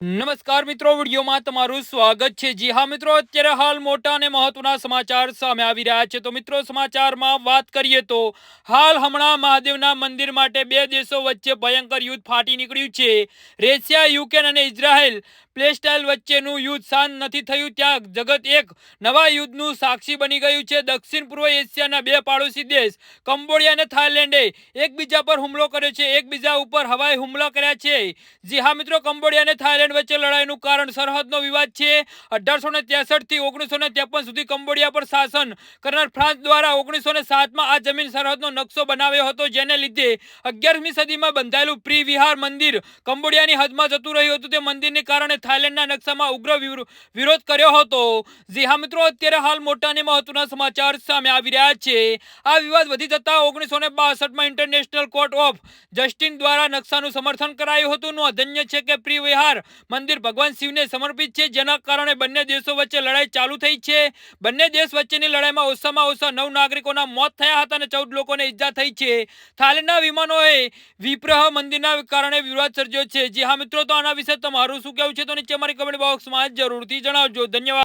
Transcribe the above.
નમસ્કાર મિત્રો, વિડીયોમાં તમારું સ્વાગત છે। જી હા મિત્રો, અત્યારે હાલ મોટા અને મહત્વના સમાચાર સામે આવી રહ્યા છે। તો મિત્રો, સમાચારમાં વાત કરીએ તો હાલ હમણાં મહાદેવના મંદિર માટે બે દેશો વચ્ચે ભયંકર યુદ્ધ ફાટી નીકળ્યું છે। રશિયા, યુક્રેન અને ઇઝરાયલ પેલેસ્ટાઇન વચ્ચેનું યુદ્ધ શાંત નથી થયું, ત્યાં જગત એક નવા યુદ્ધનું સાક્ષી બની ગયું છે। દક્ષિણ પૂર્વ એશિયાના બે પાડોશી દેશ કંબોડિયા અને થાઇલેન્ડે એકબીજા પર હુમલો કર્યો છે, એકબીજા ઉપર હવાઈ હુમલા કર્યા છે। જી હા મિત્રો, કંબોડિયા અને થાઇલેન્ડ વચ્ચે લડાઈનું કારણ સરહદનો વિવાદ છે। 1863 થી 1953 સુધી કંબોડિયા પર શાસન કરનાર ફ્રાન્સ દ્વારા 1907માં આ જમીન સરહદનો નકશો બનાવ્યો હતો, જેને લીધે 11મી સદીમાં બંધાયેલું પ્રી વિહાર મંદિર કંબોડિયાની હદમાં જતું રહ્યું હતું। તે મંદિરને કારણે થાઇલેન્ડના નકશામાં ઉગ્ર વિરોધ કર્યો હતો। જી હા મિત્રો, અત્યારે હાલ મોટા અને મહત્વના સમાચાર સામે આવી રહ્યા છે। આ વિવાદ વધી જતા 1962માં ઇન્ટરનેશનલ કોર્ટ ઓફ જસ્ટિસ દ્વારા નકશાનું સમર્થન કરાયું હતું। નોંધનીય છે કે પ્રી વિહાર મંદિર ભગવાન શિવને સમર્પિત છે, જેના કારણે બંને દેશો વચ્ચે લડાઈ ચાલુ થઈ છે। બંને દેશ વચ્ચેની લડાઈમાં ઓછામાં ઓછા 9 નાગરિકોના મોત થયા હતા અને 14 લોકોને ઈજા થઈ છે। થાઇલેન્ડના વિમાનોએ વિગ્રહ મંદિરના કારણે વિવાદ સર્જ્યો છે। જી હા મિત્રો, તો આના વિશે તમારું શું કહેવું છે તો નીચે અમારી કમેન્ટ બોક્સમાં જરૂરથી જણાવજો। ધન્યવાદ।